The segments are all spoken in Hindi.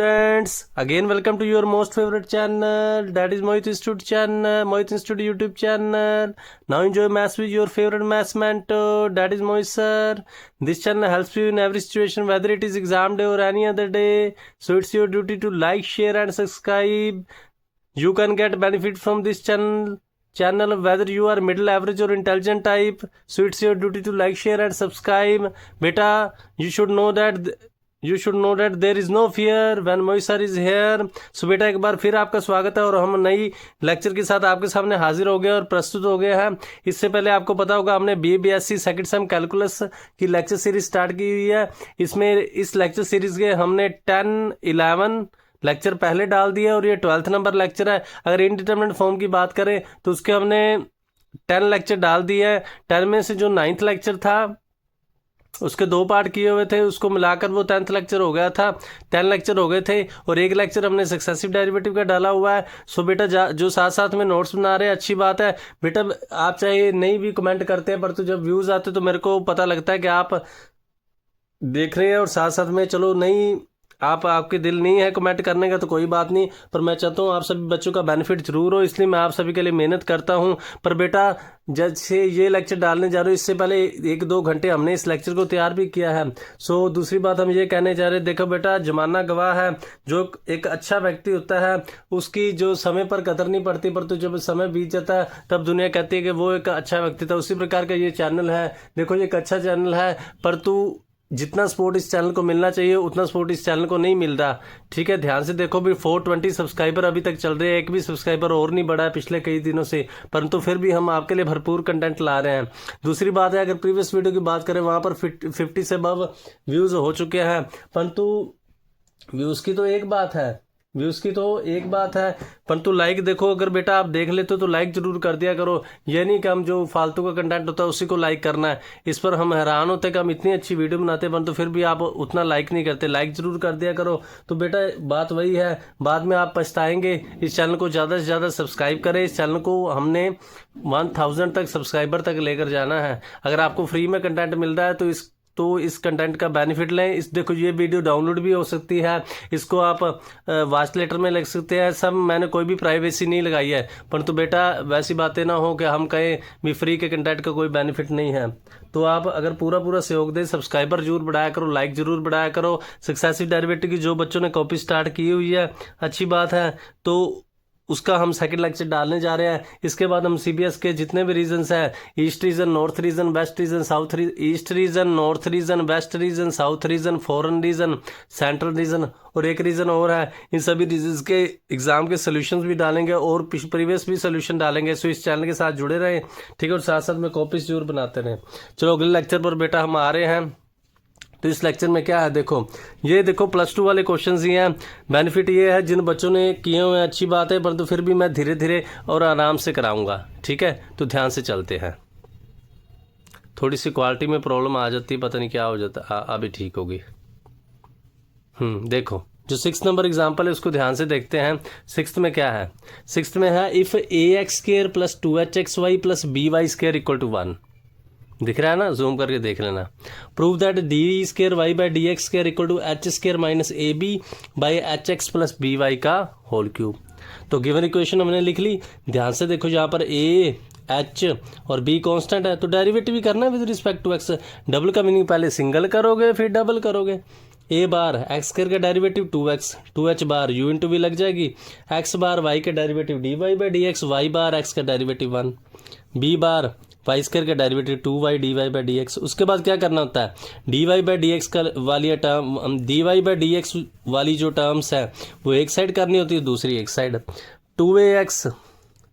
Friends, again welcome to your most favorite channel, that is Mohit Institute channel, Mohit Institute YouTube channel. Now enjoy maths with your favorite maths mentor, that is Mohit sir. This channel helps you in every situation, whether it is exam day or any other day. So it's your duty to like, share and subscribe. You can get benefit from this channel whether you are middle average or intelligent type. So it's your duty to like, share and subscribe. Beta, you should know that there is no fear when Mohit sir is here. So बेटा एक बार फिर आपका स्वागत है और हम नई लेक्चर के साथ आपके सामने हाजिर हो गए और प्रस्तुत हो गए हैं। इससे पहले आपको पता होगा हमने BA-BSc सेकंड सेम कैलकुलस की लेक्चर सीरीज स्टार्ट की हुई है। इसमें इस लेक्चर सीरीज के हमने 10-11 लेक्चर पहले डाल दिए और ये 12th नंबर लेक्चर है। अगर इनडिटरमिनेट फॉर्म की बात करें तो उसके हमने 10 लेक्चर डाल दिए हैं। 10 में से जो 9th लेक्चर था उसके 2 पार्ट किए हुए थे, उसको मिलाकर वो 10th लेक्चर हो गया था। 10 लेक्चर हो गए थे और एक लेक्चर हमने सक्सेसिव डेरिवेटिव का डाला हुआ है। सो बेटा जो साथ साथ में नोट्स बना रहे हैं अच्छी बात है। बेटा आप चाहे नहीं भी कमेंट करते हैं पर तो जब व्यूज़ आते तो मेरे को पता लगता है कि आप देख रहे हैं और साथ साथ में चलो नहीं आपके दिल नहीं है कमेंट करने का तो कोई बात नहीं, पर मैं चाहता हूँ आप सभी बच्चों का बेनिफिट जरूर हो, इसलिए मैं आप सभी के लिए मेहनत करता हूँ। पर बेटा जब से ये लेक्चर डालने जा रहे हो इससे पहले 1-2 घंटे हमने इस लेक्चर को तैयार भी किया है। सो दूसरी बात हम ये कहने जा रहे हैं, देखो बेटा जमाना गवाह है, जो एक अच्छा व्यक्ति होता है उसकी जो समय पर कदर नहीं पड़ती, पर तो जब समय बीत जाता है तब दुनिया कहती है कि वो एक अच्छा व्यक्ति था। उसी प्रकार का ये चैनल है। देखो ये एक अच्छा चैनल है पर तू जितना सपोर्ट इस चैनल को मिलना चाहिए उतना सपोर्ट इस चैनल को नहीं मिल रहा। ठीक है, ध्यान से देखो भी 420 सब्सक्राइबर अभी तक चल रहे हैं, एक भी सब्सक्राइबर और नहीं बढ़ा है पिछले कई दिनों से, परंतु फिर भी हम आपके लिए भरपूर कंटेंट ला रहे हैं। दूसरी बात है अगर प्रीवियस वीडियो की बात करें वहाँ पर 50 से अबव व्यूज़ हो चुके हैं, परंतु व्यूज़ की तो एक बात है परंतु लाइक देखो, अगर बेटा आप देख लेते हो तो लाइक जरूर कर दिया करो। ये नहीं कि हम जो फालतू का कंटेंट होता है उसी को लाइक करना है। इस पर हम हैरान होते हैं कि हम इतनी अच्छी वीडियो बनाते हैं परंतु फिर भी आप उतना लाइक नहीं करते। लाइक जरूर कर दिया करो। तो बेटा बात वही है, बाद में आप पछताएंगे। इस चैनल को ज़्यादा से ज़्यादा सब्सक्राइब करें। इस चैनल को हमने 1000 तक सब्सक्राइबर तक लेकर जाना है। अगर आपको फ्री में कंटेंट मिल रहा है तो इस कंटेंट का बेनिफिट लें। इस देखो ये वीडियो डाउनलोड भी हो सकती है, इसको आप वॉच लेटर में लग सकते हैं। सब मैंने कोई भी प्राइवेसी नहीं लगाई है, परंतु बेटा वैसी बातें ना हो कि हम कहें भी फ्री के कंटेंट का कोई बेनिफिट नहीं है। तो आप अगर पूरा सहयोग दें, सब्सक्राइबर जरूर बढ़ाया करो, लाइक जरूर बढ़ाया करो। सक्सेसिव डेरिवेटिव की जो बच्चों ने कॉपी स्टार्ट की हुई है अच्छी बात है, तो उसका हम सेकंड लेक्चर डालने जा रहे हैं। इसके बाद हम CBS के जितने भी रीजन्स हैं, east region, north region, west region, south region, east region, north region, west region, south region, foreign region, central region और एक रीजन और है, इन सभी रीजन्स के एग्जाम के सोल्यूशंस भी डालेंगे और प्रीवियस भी सोल्यूशन डालेंगे। सो इस चैनल के साथ जुड़े रहें, ठीक है, और साथ साथ में कॉपीज जरूर बनाते रहें। चलो अगले लेक्चर पर बेटा हम आ रहे हैं। तो इस लेक्चर में क्या है, देखो ये देखो +2 वाले क्वेश्चंस ही हैं। बेनिफिट ये है जिन बच्चों ने किए हुए हैं अच्छी बात है, परंतु फिर भी मैं धीरे धीरे और आराम से कराऊंगा। ठीक है, तो ध्यान से चलते हैं। थोड़ी सी क्वालिटी में प्रॉब्लम आ जाती है, पता नहीं क्या हो जाता, अभी ठीक होगी। देखो जो 6th नंबर एग्जाम्पल है उसको ध्यान से देखते हैं। 6th में क्या है, 6th में है इफ़ ax² + 2hxy + by² = 1। दिख रहा है ना, जूम करके देख लेना। Prove that d² y/dx² = h² - ab by hx + by का होल क्यूब। तो गिवन इक्वेशन हमने लिख ली। ध्यान से देखो यहाँ पर a, h और b कांस्टेंट है, तो डेरिवेटिव भी करना है with respect to x। Double का मीनिंग पहले सिंगल करोगे फिर डबल करोगे। a बार x² का डेरिवेटिव 2x, 2h बार u × v लग जाएगी, x बार y का डेरिवेटिव dy/dx, y बार x का डेरिवेटिव 1, b बार y² का डेरिवेटिव 2y dy/dx। उसके बाद क्या करना होता है, dy/dx का वाली टर्म, dy/dx वाली जो टर्म्स है वो एक साइड करनी होती है, दूसरी एक साइड। 2ax,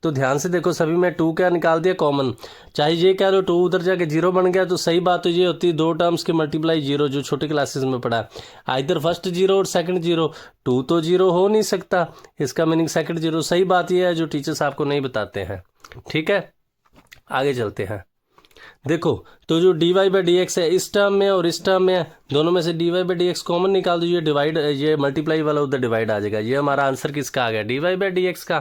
तो ध्यान से देखो सभी में 2 क्या निकाल दिया कॉमन, चाहे ये कह लो 2 उधर जाके 0 बन गया, तो सही बात तो ये होती है 2 टर्म्स के मल्टीप्लाई 0, जो छोटी क्लासेस में पढ़ा है। आइदर फर्स्ट 0 और सेकंड 0, 2 तो 0 हो नहीं सकता, इसका मीनिंग सेकंड 0। सही बात ये है जो टीचर्स आपको नहीं बताते हैं। ठीक है, आगे चलते हैं। देखो तो जो dy/dx है इस टर्म में और इस टर्म में, दोनों में से dy/dx कॉमन निकाल दो, ये मल्टीप्लाई वाला उधर डिवाइड आ जाएगा। ये हमारा आंसर किसका आ गया, dy/dx का।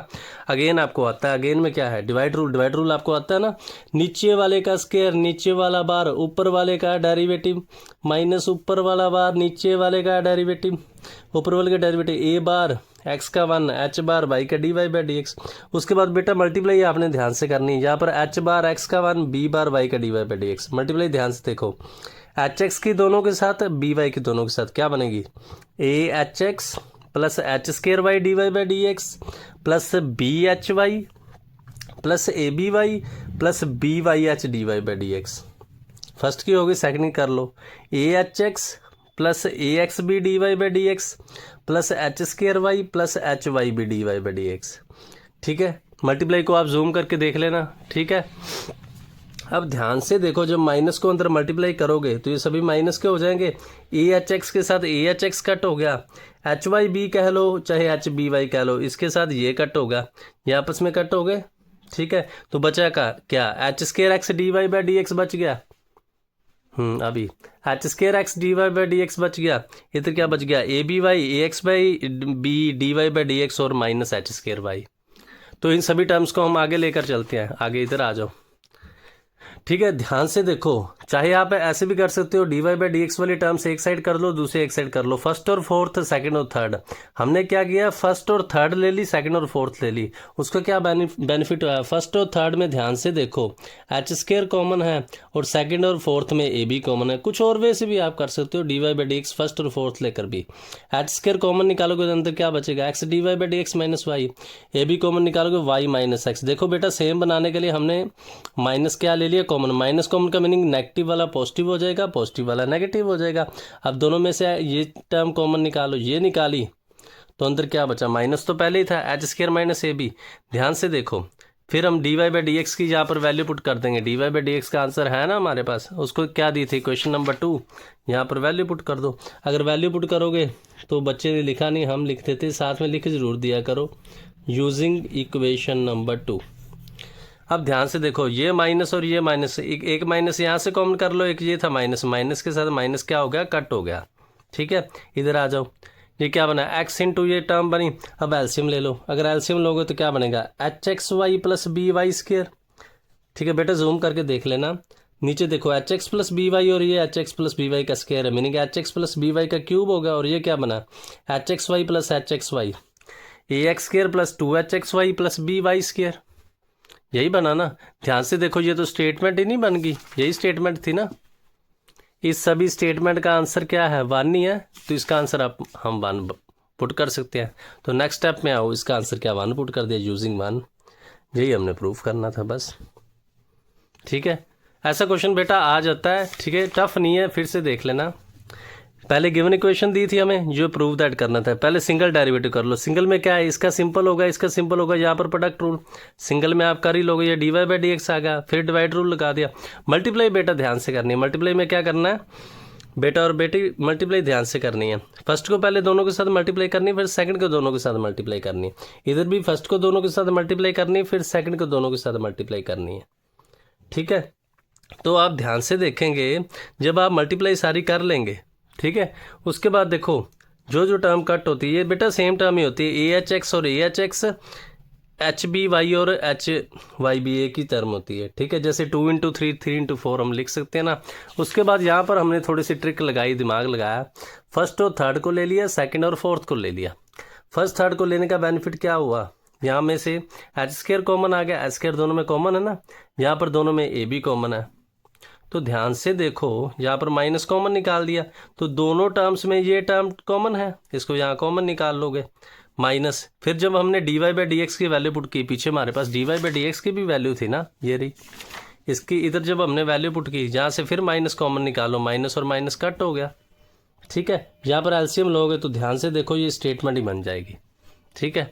अगेन आपको आता है, अगेन में क्या है, डिवाइड रूल आपको आता है ना। नीचे वाले का स्क्वायर, नीचे वाला बार, ऊपर वाले का डेरिवेटिव, माइनस ऊपर वाला बार नीचे वाले का डेरिवेटिव, ऊपर वाले का डेरिवेटिव ए बार एक्स का 1 एच बार वाई का d y by d x. उसके बाद बेटा मल्टीप्लाई आपने ध्यान से करनी है, यहाँ पर एच बार एक्स का 1 बी बार वाई का d y by d x. Multiply ध्यान से देखो, एच एक्स की दोनों के साथ बी वाई की दोनों के साथ क्या बनेगी, a h x plus h square y d y by d x plus b h y plus a b y plus b y h d y by d x. First की होगी, सेकंड की कर लो, a h x plus a x b d y by d x plus h square y plus h y b d y by d x. ठीक है, मल्टीप्लाई को आप जूम करके देख लेना। ठीक है, अब ध्यान से देखो, जब माइनस को अंदर मल्टीप्लाई करोगे तो ये सभी माइनस के हो जाएंगे। ए एच एक्स के साथ ए एच एक्स कट हो गया, एच वाई बी कह लो चाहे एच बी वाई कह लो, इसके साथ ये कट होगा, ये आपस में कट हो गए। ठीक है, तो बचा का क्या, h square x d y by d x बच गया। अभी h square x d y by d x बच गया, इधर क्या बच गया, a b y a x by b d y by d x और माइनस एच स्केयर वाई। तो इन सभी टर्म्स को हम आगे लेकर चलते हैं, आगे इधर आ जाओ। ठीक है, ध्यान से देखो, चाहे आप ऐसे भी कर सकते हो, d y by d x वाली टर्म्स एक साइड कर लो, दूसरे एक साइड कर लो, फर्स्ट और फोर्थ, सेकंड और थर्ड। हमने क्या किया, फर्स्ट और थर्ड ले ली, सेकंड और फोर्थ ले ली। उसका क्या बेनिफिट हुआ, फर्स्ट और थर्ड में ध्यान से देखो एच स्केयर कॉमन है और सेकंड और फोर्थ में ए बी कॉमन है। कुछ और वे से भी आप कर सकते हो, d y by d x first और फोर्थ लेकर भी। एच स्केयर कॉमन निकालोगे तो अंदर क्या बचेगा, x d y by d x minus y, a b common निकालोगे वाई माइनस एक्स। देखो बेटा, सेम बनाने के लिए हमने माइनस क्या ले लिया, कॉमन। माइनस कॉमन का मीनिंग नेगेटिव वाला पॉजिटिव हो जाएगा, पॉजिटिव वाला नेगेटिव हो जाएगा। अब दोनों में से ये टर्म कॉमन निकालो, ये निकाली तो अंदर क्या बचा, माइनस तो पहले ही था, h square minus a b. ध्यान से देखो, फिर हम d y by d x की यहाँ पर वैल्यू पुट कर देंगे। D y by d x का आंसर है ना हमारे पास, उसको क्या दी थी, क्वेश्चन नंबर 2, यहाँ पर वैल्यू पुट कर दो। अगर वैल्यू पुट करोगे तो बच्चे ने लिखा नहीं, हम लिख देते, साथ में लिख जरूर दिया करो, यूजिंग इक्वेशन नंबर 2। अब ध्यान से देखो, ये माइनस और ये माइनस, एक माइनस यहाँ से कॉमन कर लो, एक ये था माइनस, माइनस के साथ माइनस क्या हो गया, कट हो गया। ठीक है, इधर आ जाओ, ये क्या बना, एक्स इंटू ये टर्म बनी। अब एल्सियम ले लो, अगर एल्सियम लोगे तो क्या बनेगा, h x y plus b y square. ठीक है बेटा, जूम करके देख लेना, नीचे देखो h x plus b y और ये h x plus b y का स्क्वायर है, meaning h x plus b y का क्यूब होगा। और ये क्या बना, h x y plus h x y, a x square plus 2hx y plus b y square, यही बना ना। ध्यान से देखो, ये तो स्टेटमेंट ही नहीं बन गई, यही स्टेटमेंट थी ना। इस सभी स्टेटमेंट का आंसर क्या है, 1 ही है, तो इसका आंसर आप हम 1 पुट कर सकते हैं। तो नेक्स्ट स्टेप में आओ, इसका आंसर क्या 1 पुट कर दिया, यूजिंग 1। यही हमने प्रूफ करना था बस। ठीक है, ऐसा क्वेश्चन बेटा आ जाता है। ठीक है, टफ नहीं है, फिर से देख लेना। पहले गिवन इक्वेशन दी थी हमें, जो प्रूव दैट करना था। पहले सिंगल डेरिवेटिव कर लो। सिंगल में क्या है, इसका सिंपल होगा, इसका सिंपल होगा, यहाँ पर प्रोडक्ट रूल। सिंगल में आप कर ही लोगे, ये d y by d x आ गया, फिर डिवाइड रूल लगा दिया। मल्टीप्लाई बेटा ध्यान से करनी है। मल्टीप्लाई में क्या करना है बेटा और बेटी, मल्टीप्लाई ध्यान से करनी है। फर्स्ट को पहले दोनों के साथ मल्टीप्लाई करनी है, फिर सेकंड को दोनों के साथ मल्टीप्लाई करनी है। इधर भी फर्स्ट को दोनों के साथ मल्टीप्लाई करनी है, फिर सेकंड को दोनों के साथ मल्टीप्लाई करनी है। ठीक है, तो आप ध्यान से देखेंगे, जब आप मल्टीप्लाई सारी कर लेंगे, ठीक है, उसके बाद देखो जो जो टर्म कट होती है, ये बेटा सेम टर्म ही होती है। ए एच एक्स और a h x, h b y और एच वाई बी एक ही टर्म होती है। ठीक है, जैसे 2 इंटू 3, 3 इंटू 4 हम लिख सकते हैं ना। उसके बाद यहाँ पर हमने थोड़ी सी ट्रिक लगाई, दिमाग लगाया। फर्स्ट और थर्ड को ले लिया, सेकंड और फोर्थ को ले लिया। फर्स्ट थर्ड को लेने का बेनिफिट क्या हुआ, यहाँ में से एच स्क्वायर कॉमन आ गया, एच स्क्वायर दोनों में कॉमन है ना, यहाँ पर दोनों में ए बी कॉमन है। तो ध्यान से देखो, यहाँ पर माइनस कॉमन निकाल दिया, तो दोनों टर्म्स में ये टर्म कॉमन है, इसको यहाँ कॉमन निकाल लोगे, माइनस। फिर जब हमने d y by d x की वैल्यू पुट की, पीछे हमारे पास d y by d x की भी वैल्यू थी ना, ये रही, इसकी इधर जब हमने वैल्यू पुट की, जहाँ से फिर माइनस कॉमन निकालो, माइनस और माइनस कट हो गया। ठीक है, यहाँ पर एलसीएम लोगे तो ध्यान से देखो, ये स्टेटमेंट ही बन जाएगी। ठीक है,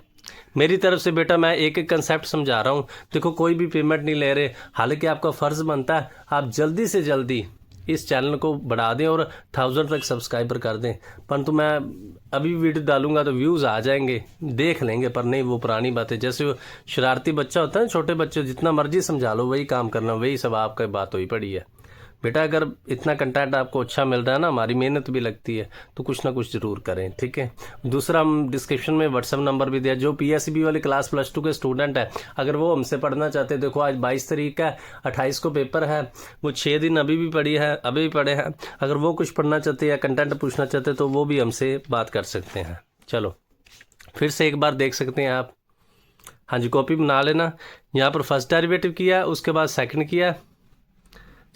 मेरी तरफ से बेटा मैं एक एक कंसेप्ट समझा रहा हूँ। देखो, कोई भी पेमेंट नहीं ले रहे, हालांकि आपका फ़र्ज़ बनता है आप जल्दी से जल्दी इस चैनल को बढ़ा दें और 1000 तक सब्सक्राइबर कर दें। परंतु मैं अभी वीडियो डालूंगा तो व्यूज़ आ जाएंगे, देख लेंगे, पर नहीं, वो पुरानी बातें, जैसे वो शरारती बच्चा होता है, छोटे बच्चे जितना मर्जी समझा लो, वही काम करना, वही सब आपका बात हुई पड़ी है। बेटा अगर इतना कंटेंट आपको अच्छा मिल रहा है ना, हमारी मेहनत भी लगती है, तो कुछ ना कुछ ज़रूर करें, ठीक है। दूसरा, हम डिस्क्रिप्शन में व्हाट्सअप नंबर भी दिया, जो PSB वाली क्लास +2 के स्टूडेंट है, अगर वो हमसे पढ़ना चाहते हैं, देखो आज 22 तारीख है, 28 को पेपर है, वो 6 दिन अभी भी पढ़े हैं। अगर वो कुछ पढ़ना चाहते हैं या कंटेंट पूछना चाहते हैं तो वो भी हमसे बात कर सकते हैं। चलो फिर से एक बार देख सकते हैं आप। हाँ जी, कॉपी बना लेना। यहाँ पर फर्स्ट डेरिवेटिव किया, उसके बाद सेकंड किया।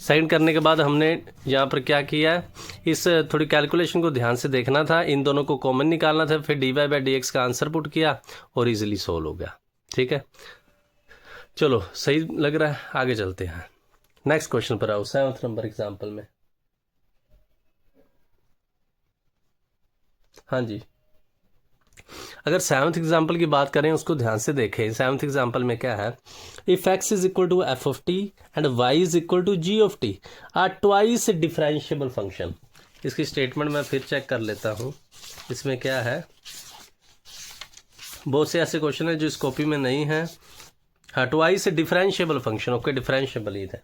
सेकंड करने के बाद हमने यहाँ पर क्या किया, इस थोड़ी कैलकुलेशन को ध्यान से देखना था, इन दोनों को कॉमन निकालना था, फिर dy/dx का आंसर पुट किया और इजीली सोल्व हो गया, ठीक है। चलो सही लग रहा है, आगे चलते हैं। नेक्स्ट क्वेश्चन पर आओ, 7th नंबर एग्जाम्पल में। हाँ जी, अगर 7th एग्जाम्पल की बात करें, उसको ध्यान से देखें। 7th एग्जाम्पल में क्या है, if x is equal to f of t and y is equal to g of t are twice differentiable function. इसकी स्टेटमेंट मैं फिर चेक कर लेता हूँ, इसमें क्या है। बहुत से ऐसे क्वेश्चन है जो इस कॉपी में नहीं है। हाँ, twice differentiable function, okay, differentiable ही था।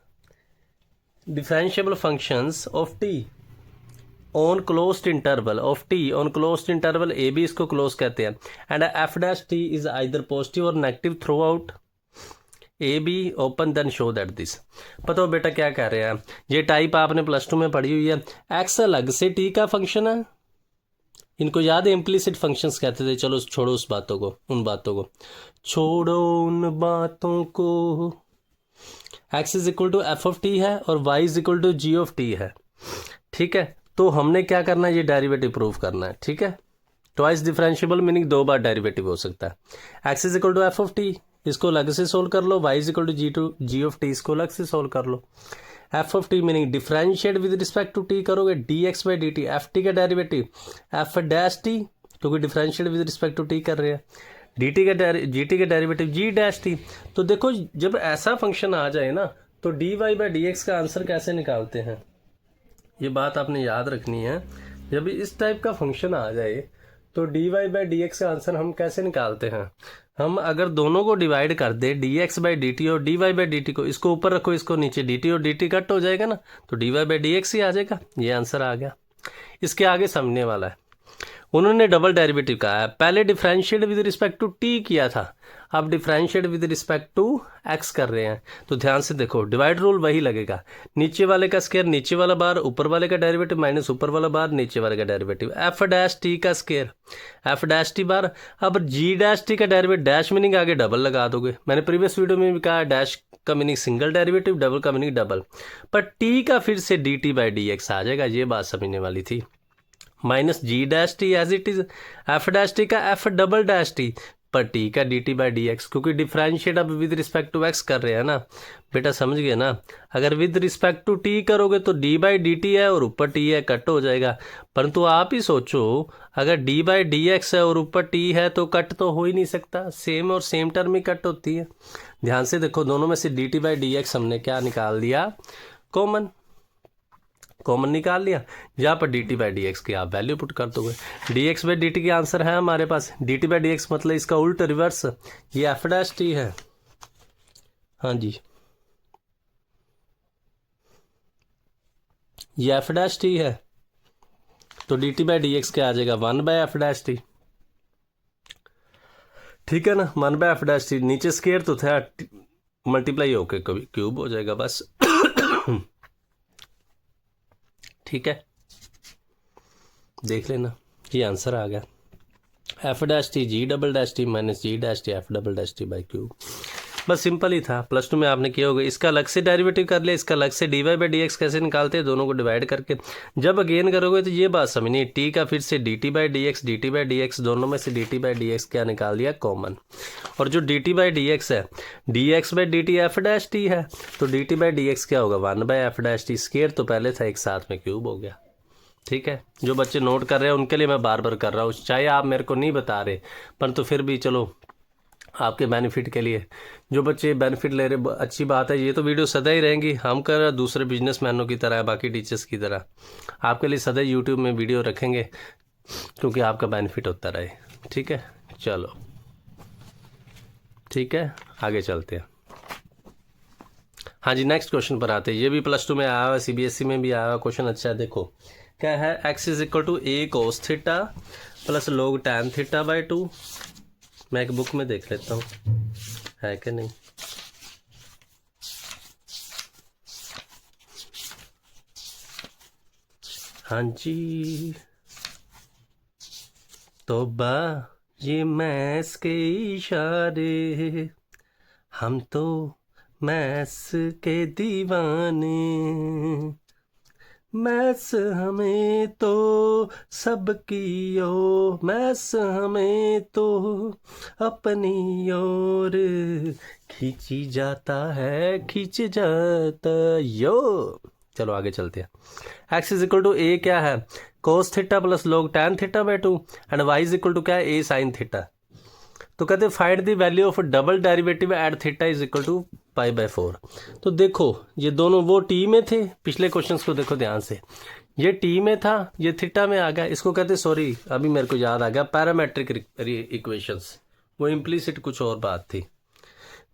Differentiable functions of t on closed interval of t, on closed interval a b इसको क्लोज कहते हैं, and f dash t is either positive और negative throughout a b open, then show that this. पता हो बेटा क्या कह रहे हैं, ये टाइप आपने +2 में पढ़ी हुई है। एक्स अलग से टी का फंक्शन है, इनको याद है, इम्प्लिसिट फंक्शंस कहते थे। चलो छोड़ो उस बातों को, उन बातों को छोड़ो, उन बातों को। X is equal to f of t है और y is equal to g of t है, ठीक है। तो हमने क्या करना है, ये डेरिवेटिव प्रूव करना है, ठीक है। ट्वाइस डिफरेंशिएबल मीनिंग 2 बार डेरिवेटिव हो सकता है। X is equal to f of t, इसको अलग से सोल्व कर लो। Y is equal to g of t, इसको अलग से सोल्व कर लो। F of t meaning differentiate with respect to t करोगे, dx/dt, एफ टी का डेरिवेटिव एफ डैश टी, क्योंकि differentiate with respect to t कर रहे हैं। जी टी का डेरिवेटिव जी डैश टी। तो देखो जब ऐसा फंक्शन आ जाए ना, तो dy/dx का आंसर कैसे निकालते हैं, ये बात आपने याद रखनी है। जब इस टाइप का फंक्शन आ जाए तो dy/dx का आंसर हम कैसे निकालते हैं। हम अगर दोनों को डिवाइड कर दे, dx/dt और dy/dt को, इसको ऊपर रखो, इसको नीचे, dt और dt कट हो जाएगा ना, तो dy/dx ही आ जाएगा। ये आंसर आ गया। इसके आगे समझने वाला है, उन्होंने डबल डेरिवेटिव कहा है। पहले differentiate with respect to t किया था, अब differentiate with respect to x कर रहे हैं। तो ध्यान से देखो, डिवाइड रूल वही लगेगा, नीचे वाले का स्क्वायर नीचे वाला बार, ऊपर वाले का डेरिवेटिव माइनस ऊपर वाला बार, नीचे वाले का डेरिवेटिव। एफ डैश टी का square F dash T bar. अब जी डैश टी का डेरिवेटिव, डैश मीनिंग आगे डबल लगा दोगे। मैंने प्रीवियस वीडियो में भी कहा, डैश का मीनिंग सिंगल डेरिवेटिव, डबल का मीनिंग डबल। पर टी का फिर से dt/dx आ जाएगा, ये बात समझने वाली थी। Minus g dash t as it is, f dash t का एफ डबल डैश टी, पर टी का dt/dx, क्योंकि डिफरेंशिएट अब विद रिस्पेक्ट टू एक्स कर रहे हैं ना बेटा, समझ गए ना। अगर विद रिस्पेक्ट टू टी करोगे तो d/dt है और ऊपर t है, कट हो जाएगा। परंतु आप ही सोचो, अगर d/dx है और ऊपर t है तो कट तो हो ही नहीं सकता, सेम और सेम टर्म ही कट होती है। ध्यान से देखो, दोनों में से dt/dx हमने क्या निकाल दिया, कॉमन निकाल लिया। यहाँ पर dt/dx की आप वैल्यू पुट कर दोगे, dx/dt की आंसर है हमारे पास। dt/dx मतलब इसका उल्ट रिवर्स, ये एफ डैश टी है। हाँ जी, ये एफ डैश टी है, तो dt/dx क्या आ जाएगा, 1/f डैश टी, ठीक है ना। 1/f डैश टी, नीचे स्क्वायर तो था, मल्टीप्लाई होके कभी क्यूब हो जाएगा बस। ठीक है, देख लेना, ये आंसर आ गया। F dash t g double dash t minus g dash t f double dash t by cube. बस सिंपल ही था, +2 में आपने किया होगा। इसका अलग से डेरिवेटिव कर लिया, इसका अलग से dy/dx कैसे निकालते हैं, दोनों को डिवाइड करके। जब अगेन करोगे तो ये बात समझनी, टी का फिर से dt/dx दोनों में से dt/dx क्या निकाल दिया, कॉमन। और जो dt/dx है, dx/dt एफ डैश टी है, तो dt/dx क्या होगा, 1/f डैश टी। स्क्वायर तो पहले था, एक साथ में क्यूब हो गया। ठीक है, जो बच्चे नोट कर रहे हैं उनके लिए मैं बार बार कर रहा हूँ, चाहे आप मेरे को नहीं बता रहे, परंतु फिर भी चलो आपके बेनिफिट के लिए, जो बच्चे बेनिफिट ले रहे, अच्छी बात है। ये तो वीडियो सदा ही रहेंगी, हम कर दूसरे बिजनेसमैनों की तरह, बाकी टीचर्स की तरह आपके लिए सदा यूट्यूब में वीडियो रखेंगे, क्योंकि आपका बेनिफिट होता रहे। ठीक है, चलो ठीक है, आगे चलते हैं। हाँ जी, नेक्स्ट क्वेश्चन पर आते हैं। ये भी +2 में आया हुआ, CBSE में भी आया हुआ क्वेश्चन। अच्छा है, देखो क्या है, x is equal to a cos theta plus log tan theta by 2। मैं एक बुक में देख लेता हूँ है कि नहीं। हाँ जी, तौबा ये मैथ्स के इशारे, हम तो मैथ्स के दीवाने, मैथ्स हमें तो सबकी ओर, मैथ्स हमें तो अपनी ओर खींची जाता है, खींच जाता यो। चलो आगे चलते हैं। x is equal to a क्या है, cos theta plus log tan theta by 2 and y is equal to क्या है, a sin थीटा। तो कहते हैं find the value of double derivative at theta is equal to pi by 4। तो देखो ये दोनों वो टी में थे, पिछले क्वेश्चंस को देखो ध्यान से, ये टी में था, ये थीटा में आ गया। इसको कहते हैं, सॉरी अभी मेरे को याद आ गया, पैरामेट्रिक इक्वेशंस। वो इम्प्लीसिट कुछ और बात थी,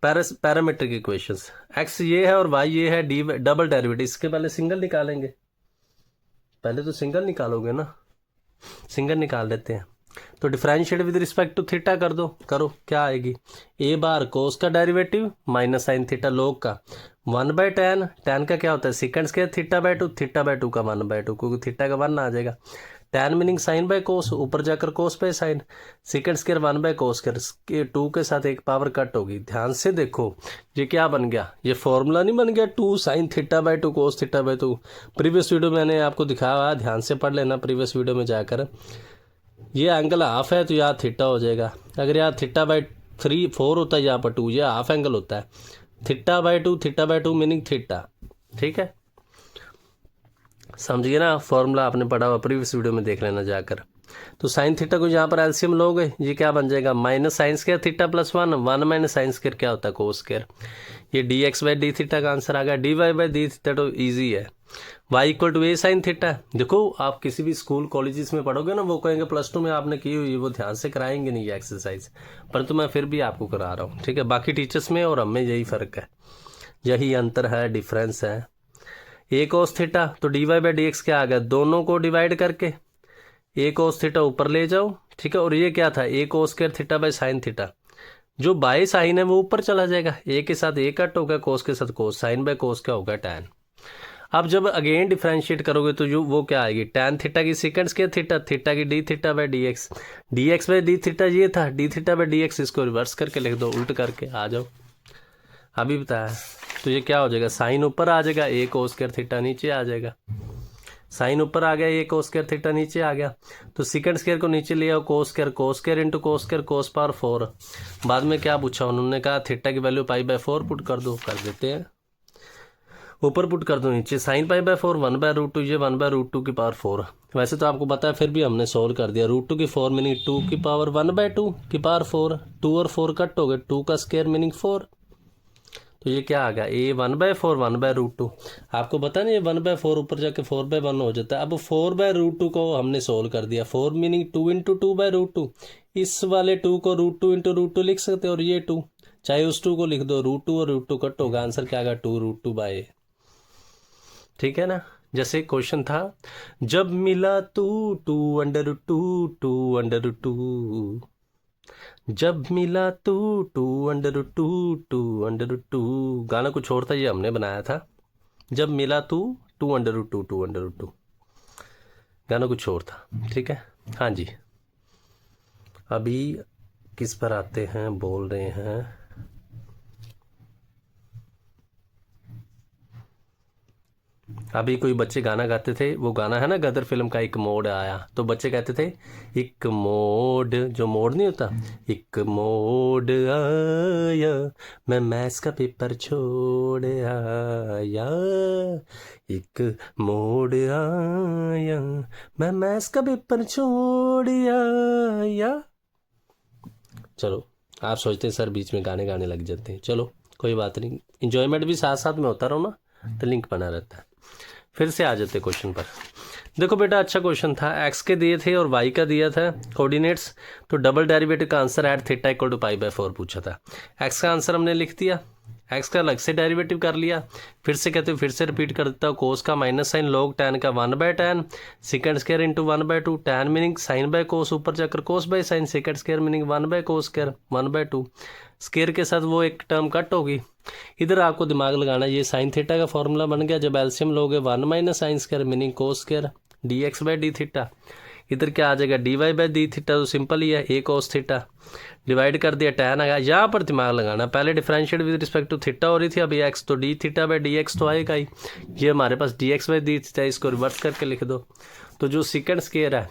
पैरामेट्रिक इक्वेशंस। एक्स ये है और वाई ये है, डी डबल डेरिवेटिव। इसके पहले सिंगल निकालेंगे, पहले तो सिंगल निकालोगे ना, सिंगल निकाल लेते हैं। तो differentiate with respect to theta कर दो, करो क्या आएगी, a बार कोस का डेरिवेटिव माइनस साइन थीटा लोग का 1/tan, tan का क्या होता है second square theta by 2, theta by 2 का 1/2, क्योंकि थीटा का 1 आ जाएगा। tan meaning sine by cos, ऊपर जाकर कोस पे sign, second square 1/cos square, 2 के साथ एक पावर कट होगी। ध्यान से देखो ये क्या बन गया, ये फॉर्मूला नहीं बन गया 2 sin theta by 2 cos theta by 2। Previous video मैंने आपको दिखाया, ध्यान से पढ़ लेना प्रीवियस वीडियो में जाकर। ये एंगल हाफ है तो यहाँ थीटा हो जाएगा, अगर यहाँ थीटा बाई 4 होता है, यहाँ पर 2, ये हाफ एंगल होता है, थीटा बाई 2 मीनिंग थीटा। ठीक है, समझिए ना, फॉर्मूला आपने पढ़ा हुआ प्रीवियस वीडियो में देख लेना जाकर। तो साइन थीटा को यहाँ पर एलसीएम लोगे, ये क्या बन जाएगा, minus sine square theta plus 1 minus sine square क्या होता है, कोस स्क्वायर। ये dx बाई डी थीटा का आंसर आ गया। dy बाई डी थीटा तो ईजी है। y equal to a sine theta. देखो आप किसी भी स्कूल कॉलेजेस में पढ़ोगे ना, वो कहेंगे +2 में आपने की हुई, वो ध्यान से कराएंगे नहीं ये एक्सरसाइज, परंतु मैं फिर भी आपको करा रहा हूँ। ठीक है, बाकी टीचर्स में और हम में यही फ़र्क है, यही अंतर है, डिफरेंस है। a cos थीटा, तो dy बाई डी एक्स क्या आ गया, दोनों को डिवाइड करके a cos थीटा ऊपर ले जाओ। ठीक है, और ये क्या था, a cos square theta by sine theta, जो बाई साइन है वो ऊपर चला जाएगा, a के साथ a कट होगा, cos के साथ cos, साइन बाई cos क्या होगा, tan। अब जब अगेन डिफरेंशिएट करोगे तो जो वो क्या आएगी, tan थीटा की सेकंड स्क्वायर थीटा, थीटा की D theta by d x, D x by d theta ये था, D theta by d x, इसको रिवर्स करके लिख दो, उल्ट करके आ जाओ, अभी बताया। तो ये क्या हो जाएगा, साइन ऊपर आ जाएगा, a cos स्क्वायर थीटा नीचे आ जाएगा, साइन ऊपर आ गया, a cos स्क्वायर थीटा नीचे आ गया, तो सेकंड स्क्वायर को नीचे ले आओ, cos square into cos square cos power 4। बाद में क्या पूछा उन्होंने, कहा थीटा की वैल्यू पाई बाई 4 पुट कर दो, कर देते हैं, ऊपर पुट कर दो, नीचे साइन पाई बाई 4 1/√2, ये 1/√2 की पावर 4। वैसे तो आपको पता है, फिर भी हमने सोल्व कर दिया, √2 की 4 मीनिंग 2 की पावर 1/2 की पावर 4, 2 और 4 कट हो गए, 2 का स्क्वायर मीनिंग 4। तो ये क्या आ गया, a 1/4 1/√2। आपको पता नहीं, ये 1/4 ऊपर जाके 4/1 हो जाता है। अब 4/√2 को हमने सोल्व कर दिया, 4 मीनिंग 2 इंटू 2/√2, इस वाले 2 को √2 इंटू √2 लिख सकते हो, और ये 2 चाहे उस 2 को लिख दो, √2 और √2 कट होगा, आंसर क्या आएगा, 2√2 बाई। ठीक है ना, जैसे क्वेश्चन था, जब मिला तू 2/2 जब मिला तू 2/2 गाना कुछ और था, ये हमने बनाया था, जब मिला तू 2/2 गाना कुछ और था। ठीक है, हाँ जी, अभी किस पर आते हैं, बोल रहे हैं, अभी कोई बच्चे गाना गाते थे, वो गाना है ना गदर फिल्म का, एक मोड़ आया, तो बच्चे कहते थे एक मोड़, जो मोड़ नहीं होता, एक मोड़ आया, मैं मैथ्स का पेपर छोड़ आया, एक मोड़ आया, मैं मैथ्स का पेपर छोड़ आया। चलो, आप सोचते हैं सर बीच में गाने गाने लग जाते हैं, चलो कोई बात नहीं, इंजॉयमेंट भी साथ साथ में होता रहो ना, तो लिंक बना रहता है। फिर से आ जाते क्वेश्चन पर। देखो बेटा, अच्छा क्वेश्चन था, एक्स के दिए थे और वाई का दिया था कोऑर्डिनेट्स, तो डबल डेरिवेटिव का answer at theta equal to pi by 4 पूछा था। एक्स का आंसर हमने लिख दिया, एक्स का अलग से डेरिवेटिव कर लिया, फिर से कहते हो, फिर से रिपीट कर देता हूँ, कोस का माइनस साइन लॉग टैन का 1/tan second square into 1/2 tan meaning sine by cos, ऊपर जाकर cos by sine second square meaning 1/cos square 1/2 square के साथ वो एक टर्म कट होगी। इधर आपको दिमाग लगाना, ये साइन थीटा का फॉर्मूला बन गया, जब एलसीएम लोगे 1 minus sine square meaning cos square dx/d theta. इधर क्या आ जाएगा dy/d थीटा, तो सिंपल ही है, a cos थीटा डिवाइड कर दिया टैन आया। यहाँ पर दिमाग लगाना, पहले differentiate with respect to theta हो रही थी, अब ये एक्स तो d(θ/dx) तो आएगा ही, ये हमारे पास dx/d थीटा, इसको रिवर्स करके लिख दो। तो जो सेकंड स्क्वायर है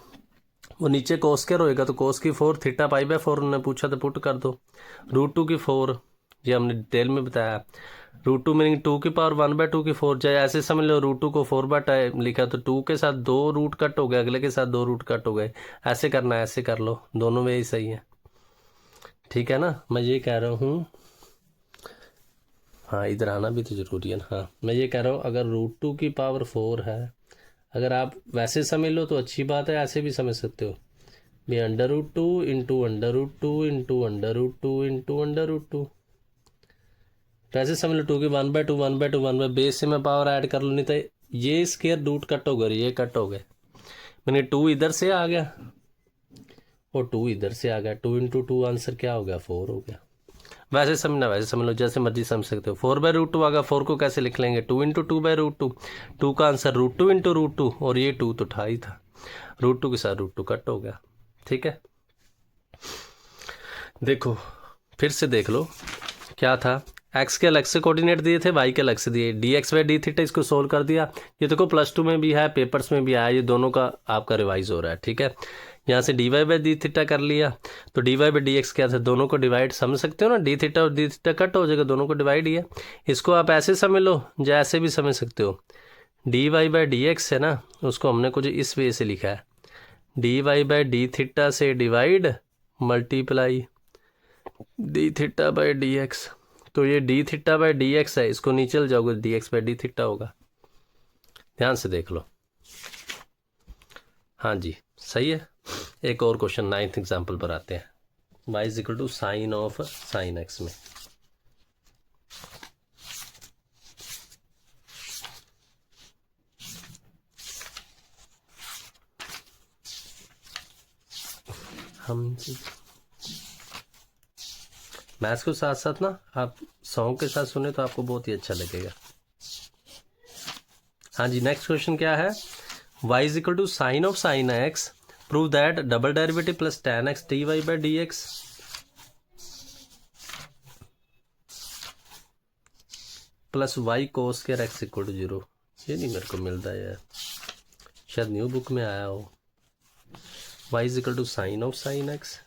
वो नीचे कोस स्क्वायर होएगा, तो कोस की 4 थीटा π/4 उन्होंने पूछा तो पुट कर दो, √2 की 4, ये हमने डिटेल में बताया, √2 मीनिंग 2 की पावर 1/2 की 4, चाहे ऐसे समझ लो √2 को 4/2 लिखा तो 2 के साथ 2 रूट कट हो गए, अगले के साथ 2 रूट कट हो गए, ऐसे करना है, ऐसे कर लो, दोनों में ही सही है, ठीक है ना। मैं ये कह रहा हूँ, हाँ इधर आना भी तो ज़रूरी है ना। हाँ मैं ये कह रहा हूँ, अगर √2 की पावर 4 है, अगर आप वैसे समझ लो तो अच्छी बात है, ऐसे भी समझ सकते हो भी √2 इंटू √2 इंटू √2 इंटू √2, तो ऐसे समझ लो 2 की 1/2 1/2 1/2 बेस से मैं पावर ऐड कर लूँ, नहीं तो ये स्क्वायर रूट कट हो गए, ये कट हो गए, मैंने 2 इधर से आ गया और 2 इधर से आ गया, 2 इंटू 2 आंसर क्या हो गया 4 हो गया। वैसे समझना, वैसे समझ लो, जैसे मर्जी समझ सकते हो। 4/√2 आ गया, 4 को कैसे लिख लेंगे, 2 इंटू 2/√2, 2 का आंसर √2 इंटू √2, और ये 2 तो था ही था, √2 के साथ √2 कट हो गया, ठीक है। देखो फिर से देख लो क्या था, एक्स के अलग से कोऑर्डिनेट दिए थे, वाई के अलग से दिए, dx/d थीटा, इसको सोल्व कर दिया। ये देखो +2 में भी है, पेपर्स में भी आया, ये दोनों का आपका रिवाइज हो रहा है, ठीक है। यहाँ से dy/d थीटा कर लिया, तो dy/dx क्या था, दोनों को डिवाइड समझ सकते हो ना, d थीटा और d थीटा कट हो जाएगा, दोनों को डिवाइड ही है। इसको आप ऐसे समझ लो, जैसे भी समझ सकते हो, dy/dx है ना, उसको हमने कुछ इस वे से लिखा है, dy/d थीटा से डिवाइड मल्टीप्लाई d(θ/dx), तो ये d(θ/dx) है, इसको नीचे ले जाओगे dx/d(θ) होगा, ध्यान से देख लो। हाँ जी सही है। एक और क्वेश्चन 9th एग्जाम्पल पर आते हैं, y = sin of sin x में। हम मैथ्स को साथ साथ ना आप सॉन्ग के साथ सुने तो आपको बहुत ही अच्छा लगेगा। हाँ जी नेक्स्ट क्वेश्चन क्या है, y = sin of sin x, prove that double derivative plus tan x dy/dx plus y cos square x = 0। ये नहीं मेरे को मिलता यार, शायद न्यू बुक में आया हो। y = sin of sin x,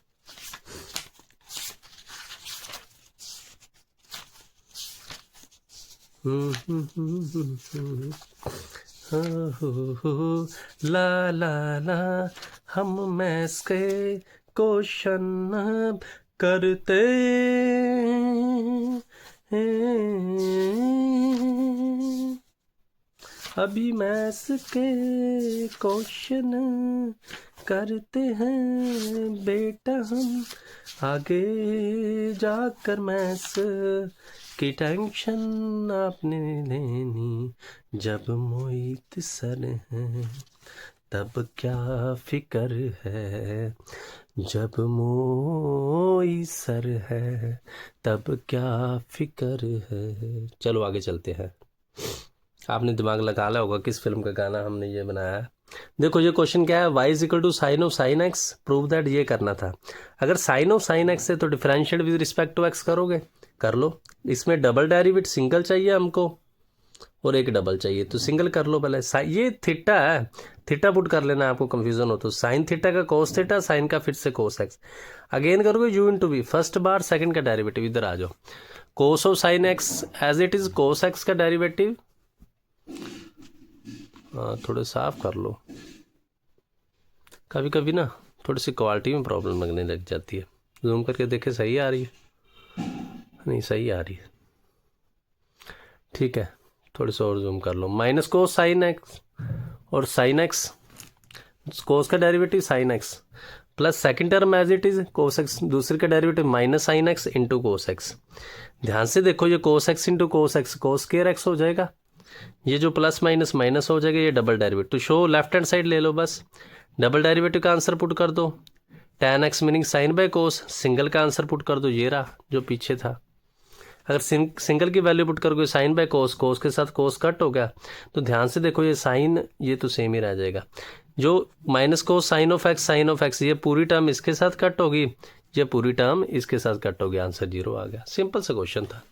ला ला ला, हम मैथ्स के क्वेश्चन करते हैं, अभी मैथ्स के क्वेश्चन करते हैं बेटा हम, आगे जाकर मैथ्स की टेंशन आपने लेनी, जब मोहित सर हैं तब क्या फिक्र है, जब मोहित सर है तब क्या फिक्र है। चलो आगे चलते हैं, आपने दिमाग लगा लिया होगा किस फिल्म का गाना हमने ये बनाया है। देखो ये क्वेश्चन क्या है, y = sin of sin x, prove that, ये करना था। अगर sin ऑफ sin x है तो differentiate with respect to x करोगे, कर लो। इसमें डबल डेरिवेटिव सिंगल चाहिए हमको और एक डबल चाहिए, तो सिंगल कर लो पहले। ये थीटा है, थीटा पुट कर लेना, आपको कंफ्यूजन हो तो साइन थीटा का कोस थीटा, साइन का फिर से कोस एक्स, अगेन करोगे u इंटू वी, फर्स्ट बार सेकंड का डेरिवेटिव, इधर आ जाओ, cos of sine x as it is cos x का डेरिवेटिव, थोड़े साफ कर लो, कभी कभी ना थोड़ी सी क्वालिटी में प्रॉब्लम लगने लग जाती है। जूम करके देखे सही आ रही है, नहीं सही आ रही है, ठीक है थोड़ी सी और जूम कर लो। माइनस कोस साइन एक्स और साइन एक्स, कोस का derivative sine x, plus second term as it is cos x, दूसरे का derivative minus sine x into cos x. ध्यान से देखो ये cos x into cos x cos square x हो जाएगा, ये जो प्लस माइनस माइनस हो जाएगा, ये डबल डेरिवेटिव। तो शो लेफ्ट हैंड साइड ले लो, बस डबल डेरिवेटिव का आंसर पुट कर दो, tan x meaning sine by cos, single का आंसर पुट कर दो, ये रहा जो पीछे था। अगर सिंगल की वैल्यू पुट करोगे साइन बाय कोस, कोस के साथ कोस कट हो गया, तो ध्यान से देखो ये साइन ये तो सेम ही रह जाएगा। जो minus cos sign of x ये पूरी टर्म इसके साथ कट होगी, ये पूरी टर्म इसके साथ कट होगी, आंसर 0 आ गया। सिंपल सा क्वेश्चन था,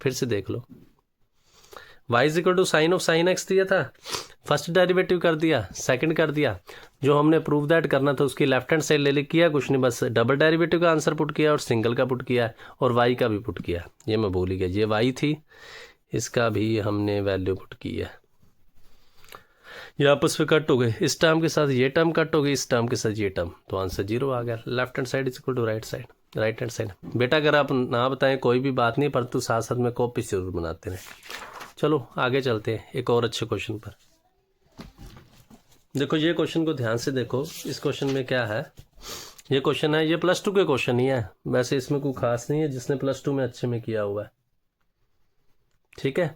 फिर से देख लो। y is equal to sine of sine x दिया था, फर्स्ट डेरिवेटिव कर दिया, सेकंड कर दिया, जो हमने प्रूव दैट करना था उसकी लेफ्ट हैंड साइड ले ली, किया कुछ नहीं, बस डबल डेरिवेटिव का आंसर पुट किया और सिंगल का पुट किया और y का भी पुट किया। ये मैं भूल ही गया, ये y थी, इसका भी हमने वैल्यू पुट की है। ये आपस में कट हो गए, इस टर्म के साथ ये टर्म कट हो गई, इस टर्म के साथ ये टर्म, तो आंसर 0 आ गया। Left hand side is equal to right side, right hand side. बेटा अगर आप ना बताएं कोई भी बात नहीं, परंतु साथ साथ में कॉपी जरूर बनाते रहें। चलो आगे चलते हैं एक और अच्छे क्वेश्चन पर। देखो ये क्वेश्चन को ध्यान से देखो, इस क्वेश्चन में क्या है, ये क्वेश्चन है, ये +2 के क्वेश्चन ही है, वैसे इसमें कोई खास नहीं है, जिसने +2 में अच्छे में किया हुआ है। ठीक है,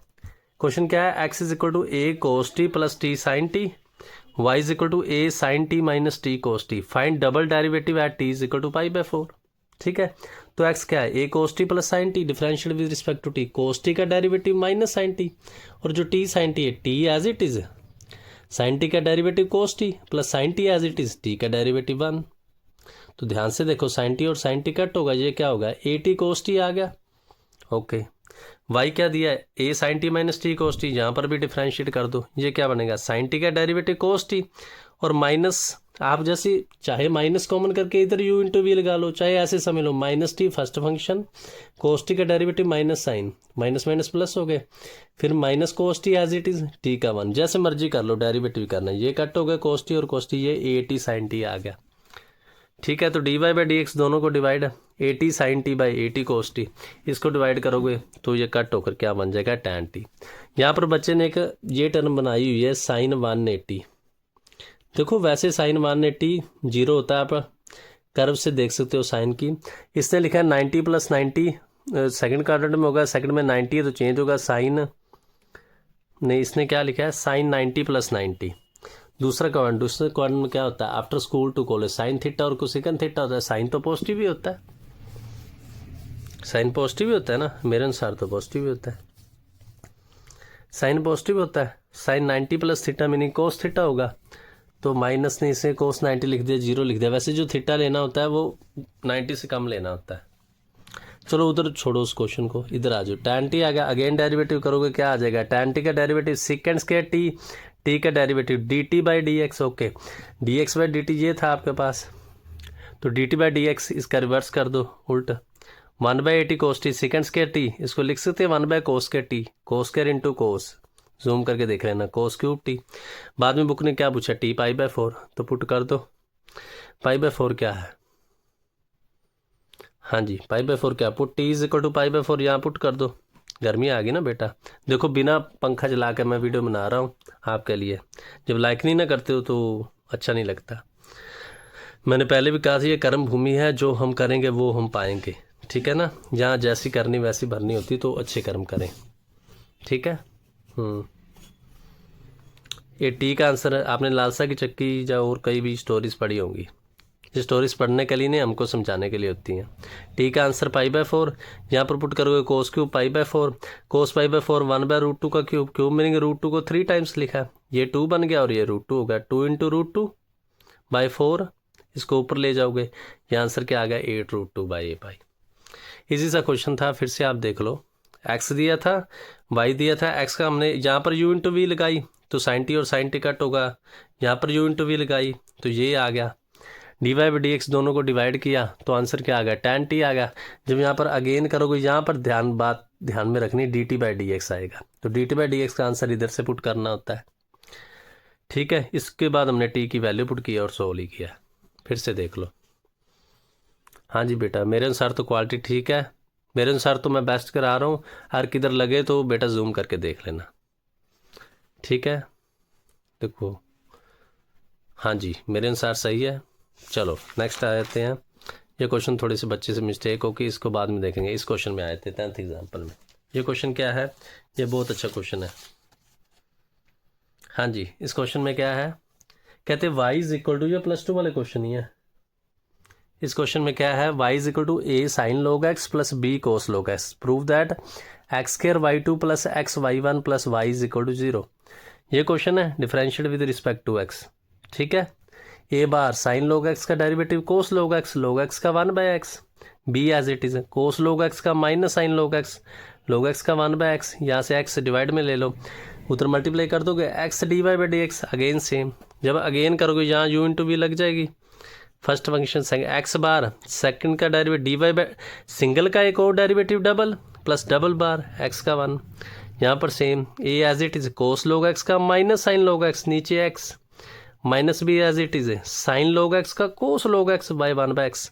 क्वेश्चन क्या है, x is equal to a cos t plus t sin t, y is equal to a sin t minus t cos t, find double derivative at t is equal to π/4। ठीक है, तो x क्या है, a cos t plus sin t, differential with respect to t, cos t का डेरिवेटिव माइनस sin t, और जो t sin t है t as it is, sin t का derivative cos t plus sin t as it is, t का डेरिवेटिव 1। तो ध्यान से देखो sin t और sin t कट होगा, ये क्या होगा, a t cos t आ गया। ओके, y क्या दिया है, a sin t minus t cos t, यहाँ पर भी डिफ्रेंशिएट कर दो, ये क्या बनेगा, sin t का डेरिवेटिव cos t, और माइनस आप जैसे चाहे माइनस कॉमन करके इधर u इंटू वी लगा लो, चाहे ऐसे समझ लो, minus t first function, cos t का derivative minus sine, minus minus plus हो गए, फिर minus cos t as it is, t का 1, जैसे मर्जी कर लो, डेरिवेटिव करना है, ये कट हो गया cos t और cos t, ये a t sin t आ गया। ठीक है, तो d y by d x दोनों को divide, a t sine t by a t cos t, इसको डिवाइड करोगे तो ये कट होकर क्या बन जाएगा, टैन टी। यहाँ पर बच्चे ने एक ये टर्म बनाई हुई है साइन 180। देखो वैसे साइन 180 0 होता है, आप कर्व से देख सकते हो साइन की। इसने लिखा है 90 प्लस 90, सेकेंड क्वाड्रेंट में होगा, सेकेंड में 90 है तो चेंज होगा साइन, नहीं इसने क्या लिखा है साइन 90 प्लस 90। दूसरे क्वाड्रेंट में क्या होता है, after school to college, sine theta और कोसेकंड थीटा होता है। साइन तो पॉजिटिव ही होता है, साइन पॉजिटिव ही होता है ना, मेरे अनुसार तो पॉजिटिव ही होता है, साइन पॉजिटिव होता है। Sine 90 plus theta meaning cos theta होगा, तो माइनस ने इसे कोस 90 लिख दिया, 0 लिख दिया। वैसे जो थीटा लेना होता है वो 90 से कम लेना होता है। चलो उधर छोड़ो उस क्वेश्चन को, इधर आ जाओ। टैन टी आ गया, अगेन डेरिवेटिव करोगे क्या आ जाएगा, टैन टी का derivative second square t, t का derivative d t by d x. Okay, d x by d t ये था आपके पास, तो d t by d x इसका रिवर्स कर दो उल्टा, 1/80 cos t, second square t, इसको लिख सकते हैं 1 cos square t, cos square into cos, zoom करके देख लेना, कोस क्यूब टी। बाद में बुक ने क्या पूछा, टी π/4, तो पुट कर दो, π/4 क्या है, हाँ जी π/4 क्या, put t is equal to π/4, यहाँ पुट कर दो। गर्मी आ गई ना बेटा, देखो बिना पंखा चला कर मैं वीडियो बना रहा हूँ आपके लिए, जब लाइक नहीं ना करते हो तो अच्छा नहीं लगता। मैंने पहले भी कहा था ये कर्म भूमि है, जो हम करेंगे वो हम पाएंगे, ठीक है ना, जहाँ जैसी करनी वैसी भरनी होती, तो अच्छे कर्म करें, ठीक है। ये टी का आंसर आपने लालसा की चक्की या और कई भी स्टोरीज पढ़ी होंगी, स्टोरीज पढ़ने के लिए नहीं, हमको समझाने के लिए होती हैं। टी का आंसर π/4, यहाँ पर पुट करोगे कोस क्यूब π/4, कोस π/4 1/√2 का क्यूब, क्यूब मीनिंग √2 को 3 टाइम्स लिखा, ये 2 बन गया और ये √2 हो गया, 2 इंटू √2/4, इसको ऊपर ले जाओगे, ये आंसर क्या आ गया 8√2/8। इजी सा क्वेश्चन था, फिर से आप देख लो। एक्स दिया था, वाई दिया था, एक्स का हमने यहाँ पर u इंटू वी लगाई तो साइन टी और साइन टी कट होगा, यहाँ पर u इंटू वी लगाई तो ये आ गया, d y by d x दोनों को डिवाइड किया तो आंसर क्या आ गया, टैन टी आ गया। जब यहाँ पर अगेन करोगे, यहाँ पर बात ध्यान में रखनी, D t by d x आएगा, तो d t by d x का आंसर इधर से पुट करना होता है, ठीक है। इसके बाद हमने टी की वैल्यू पुट किया और सोल्व ही किया, फिर से देख लो। हाँ जी बेटा, मेरे अनुसार तो क्वालिटी ठीक है, मेरे अनुसार तो मैं बेस्ट करा रहा हूँ, हर किधर लगे तो बेटा जूम करके देख लेना, ठीक है। देखो हाँ जी मेरे अनुसार सही है, चलो नेक्स्ट आ जाते हैं। ये क्वेश्चन थोड़ी सी बच्चे से मिस्टेक होगी, इसको बाद में देखेंगे। इस क्वेश्चन में आए थे 10th एग्जाम्पल में। ये क्वेश्चन क्या है, ये बहुत अच्छा क्वेश्चन है। हाँ जी, इस क्वेश्चन में क्या है, कहते हैं y इज इक्वल टू, ये +2 वाले क्वेश्चन ही है। इस क्वेश्चन में क्या है, y is equal to a sine log x plus b cos log x, prove that x² y2 plus x y1 plus y is equal to 0। ये क्वेश्चन है differentiate with respect to x, ठीक है। a बार साइन log x का डेरिवेटिव cos log x का 1/x, b as it is cos log x का माइनस साइन log x का 1/x, यहाँ से x डिवाइड में ले लो, उधर मल्टीप्लाई कर दोगे x dy/dx, अगेन सेम। जब अगेन करोगे यहाँ u इंटू v लग जाएगी। फर्स्ट फंक्शन एक्स बार, सेकंड का डेरिवेटिव dy सिंगल का एक और डेरिवेटिव डबल प्लस डबल बार x का 1, यहाँ पर same a as it is cos log x का माइनस साइन log x, नीचे x minus b as it is sine log x का cos log x by 1/x।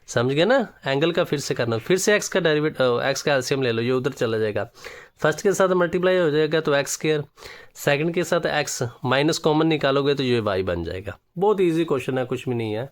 समझ गए ना, एंगल का फिर से करना, फिर से x का डेरिवेटिव x का एलसीएम ले लो, ये उधर चला जाएगा। फर्स्ट के साथ मल्टीप्लाई हो जाएगा तो x², सेकंड के साथ x माइनस कॉमन निकालोगे तो ये y बन जाएगा। बहुत इजी क्वेश्चन है, कुछ भी नहीं है।